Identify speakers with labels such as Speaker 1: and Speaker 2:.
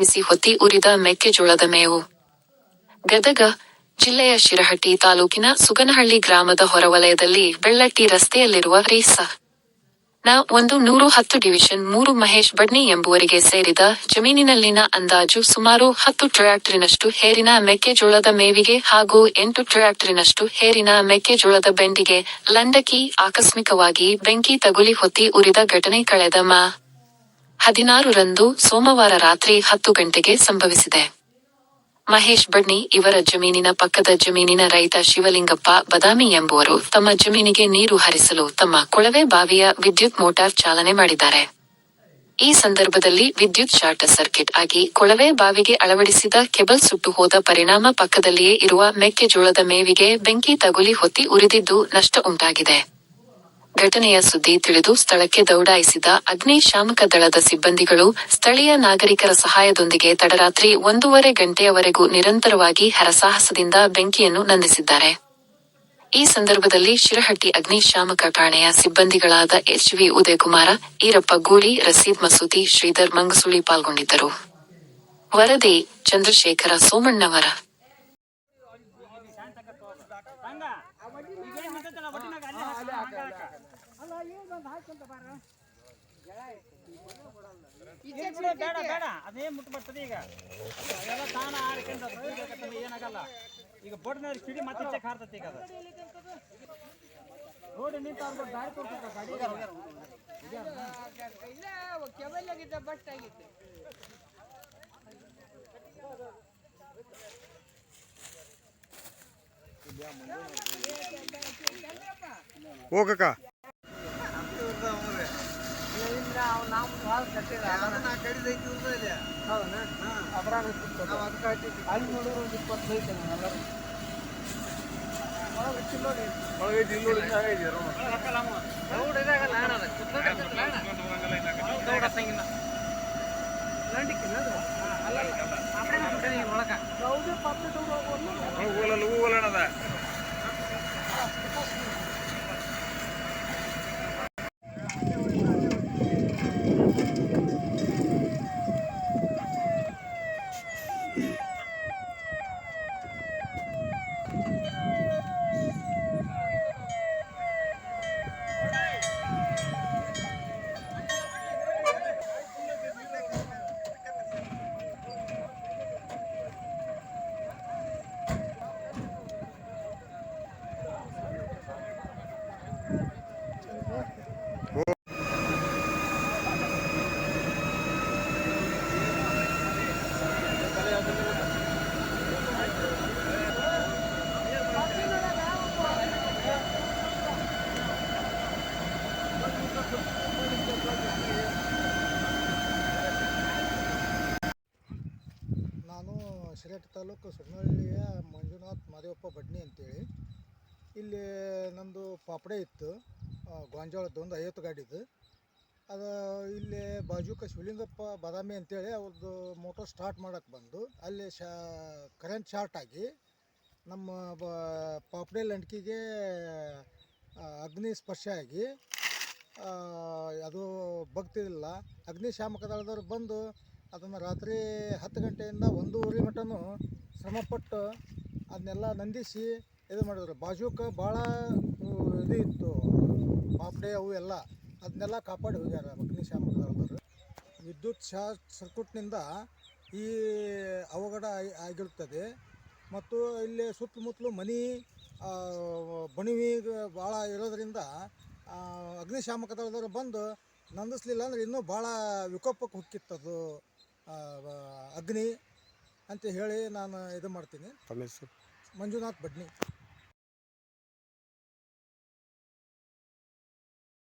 Speaker 1: ಬಿಸಿ ಹೊತ್ತಿ ಉರಿದ ಮೆಕ್ಕೆಜೋಳದ ಮೇವು. ಗದಗ ಜಿಲ್ಲೆಯ ಶಿರಹಟ್ಟಿ ತಾಲೂಕಿನ ಸುಗನಹಳ್ಳಿ ಗ್ರಾಮದ ಹೊರವಲಯದಲ್ಲಿ ಬೆಳ್ಳಟ್ಟಿ ರಸ್ತೆಯಲ್ಲಿರುವ ರೀಸ. ನ 110 ಡಿವಿಷನ್ 3 ಮಹೇಶ್ ಬಡ್ನಿ ಎಂಬುವರಿಗೆ ಸೇರಿದ ಜಮೀನಿನಲ್ಲಿನ ಅಂದಾಜು ಸುಮಾರು 10 ಟ್ರ್ಯಾಕ್ಟರಿನಷ್ಟು ಹೇರಿನ ಮೆಕ್ಕೆಜೋಳದ ಮೇವಿಗೆ ಹಾಗೂ 8 ಟ್ರ್ಯಾಕ್ಟರಿನಷ್ಟು ಹೇರಿನ ಮೆಕ್ಕೆಜೋಳದ ಬೆಂಡಿಗೆ ಲಂಡಕಿ ಆಕಸ್ಮಿಕವಾಗಿ ಬೆಂಕಿ ತಗುಲಿ ಹೊತ್ತಿ ಉರಿದ ಘಟನೆ ಕಳೆದ ಮಾ. 16 ರಂದು ಸೋಮವಾರ ರಾತ್ರಿ 10 ಗಂಟೆಗೆ ಸಂಭವಿಸಿದೆ. ಮಹೇಶ್ ಬಡ್ನಿ ಇವರ ಜಮೀನಿನ ಪಕ್ಕದ ಜಮೀನಿನ ರೈತ ಶಿವಲಿಂಗಪ್ಪ ಬದಾಮಿ ಎಂಬುವರು ತಮ್ಮ ಜಮೀನಿಗೆ ನೀರು ಹರಿಸಲು ತಮ್ಮ ಕೊಳವೆ ಬಾವಿಯ ವಿದ್ಯುತ್ ಮೋಟಾರ್ ಚಾಲನೆ ಮಾಡಿದ್ದಾರೆ. ಈ ಸಂದರ್ಭದಲ್ಲಿ ವಿದ್ಯುತ್ ಶಾರ್ಟ್ ಸರ್ಕ್ಯೂಟ್ ಆಗಿ ಕೊಳವೆ ಬಾವಿಗೆ ಅಳವಡಿಸಿದ ಕೇಬಲ್ ಸುಟ್ಟು ಹೋದ ಪರಿಣಾಮ ಪಕ್ಕದಲ್ಲಿಯೇ ಇರುವ ಮೆಕ್ಕೆಜೋಳದ ಮೇವಿಗೆ ಬೆಂಕಿ ತಗುಲಿ ಹೊತ್ತಿ ಉರಿದಿದ್ದು ನಷ್ಟ ಉಂಟಾಗಿದೆ. ಘಟನೆಯ ಸುದ್ದಿ ತಿಳಿದು ಸ್ಥಳಕ್ಕೆ ದೌಡಾಯಿಸಿದ ಅಗ್ನಿಶಾಮಕ ದಳದ ಸಿಬ್ಬಂದಿಗಳು ಸ್ಥಳೀಯ ನಾಗರಿಕರ ಸಹಾಯದೊಂದಿಗೆ ತಡರಾತ್ರಿ 1:30 ಗಂಟೆಯವರೆಗೂ ನಿರಂತರವಾಗಿ ಹರಸಾಹಸದಿಂದ ಬೆಂಕಿಯನ್ನು ನಂದಿಸಿದ್ದಾರೆ. ಈ ಸಂದರ್ಭದಲ್ಲಿ ಶಿರಹಟ್ಟಿ ಅಗ್ನಿಶಾಮಕ ಠಾಣೆಯ ಸಿಬ್ಬಂದಿಗಳಾದ ಎಚ್.ವಿ. ಉದಯಕುಮಾರ, ಈರಪ್ಪ ಗೂಳಿ, ರಸೀದ್ ಮಸೂತಿ, ಶ್ರೀಧರ್ ಮಂಗಸುಳಿ ಪಾಲ್ಗೊಂಡಿದ್ದರು. ವರದಿ ಚಂದ್ರಶೇಖರ ಸೋಮಣ್ಣವರ.
Speaker 2: ಬೇಡ ಬೇಡ ಅದೇ ಮುಟ್ಟು ಬರ್ತದೆ. ಈಗ ಅದೆಲ್ಲ ತಾನ ಆಡ್ಕೊಂಡು ಏನಾಗಲ್ಲ. ಈಗ ಬೋರ್ಡ್ನ ಸಿಡಿ ಮತ್ತೆ ಚೆಕ್ ಹಾರ್ತತಿ. ಈಗ ಅದು ರೋಡ್ ನಿಂತ ದಾರಿ ತೋರಿಸ್ತಾರೆ
Speaker 3: ಹೋಗಕ್ಕ
Speaker 4: ನಾನು ಶಿರಹಟ್ಟಿ ತಾಲೂಕು ಸುಗನಹಳ್ಳಿಯ ಮಂಜುನಾಥ್ ಮಾದೇವಪ್ಪ ಬಡ್ನಿ ಅಂತೇಳಿ. ಇಲ್ಲಿ ನಮ್ಮದು ಪಾಪಡೆ ಇತ್ತು, ಗೋಂಜಾಳದ್ದು ಒಂದು 50 ಗಾಡಿದು. ಅದು ಇಲ್ಲಿ ಬಾಜುಕ ಶಿವಲಿಂಗಪ್ಪ ಬಾದಾಮಿ ಅಂತೇಳಿ ಅವ್ರದ್ದು ಮೋಟರ್ ಸ್ಟಾರ್ಟ್ ಮಾಡೋಕ್ಕೆ ಬಂದು ಅಲ್ಲಿ ಕರೆಂಟ್ ಶಾರ್ಟ್ ಆಗಿ ನಮ್ಮ ಪಾಪಡೆ ಲಂಡ್ಕಿಗೆ ಅಗ್ನಿ ಸ್ಪರ್ಶ ಆಗಿ ಅದು ಬಗ್ತಿದ್ದಿಲ್ಲ. ಅಗ್ನಿಶಾಮಕ ದಳದವ್ರು ಬಂದು ಅದನ್ನು ರಾತ್ರಿ 10 ಗಂಟೆಯಿಂದ 1:30 ಮಟನೂ ಶ್ರಮಪಟ್ಟು ಅದನ್ನೆಲ್ಲ ನಂದಿಸಿ ಇದು ಮಾಡಿದ್ರು. ಬಾಜುಕ ಭಾಳ ಇದು ಇತ್ತು, ಪಾಪಡೆ ಅವು ಎಲ್ಲ ಅದನ್ನೆಲ್ಲ ಕಾಪಾಡಿ ಹೋಗ್ಯಾರ ಅಗ್ನಿಶಾಮಕ ದಳದವರು. ವಿದ್ಯುತ್ ಶಾರ್ಟ್ ಸರ್ಕ್ಯೂಟ್ನಿಂದ ಈ ಅವಘಡ ಆಗಿರುತ್ತದೆ. ಮತ್ತು ಇಲ್ಲಿ ಸುತ್ತಮುತ್ತಲು ಮನೆ ಬಣಿವಿ ಭಾಳ ಇರೋದರಿಂದ ಅಗ್ನಿಶಾಮಕ ದಳದವರು ಬಂದು ನಂದಿಸ್ಲಿಲ್ಲ ಅಂದರೆ ಇನ್ನೂ ಭಾಳ ವಿಕೋಪಕ್ಕೆ ಹೊಕ್ಕಿತ್ತದು ಅಗ್ನಿ ಅಂತ ಹೇಳಿ ನಾನು ಇದು ಮಾಡ್ತೀನಿ. ಮಂಜುನಾಥ್ ಬಡ್ನಿ.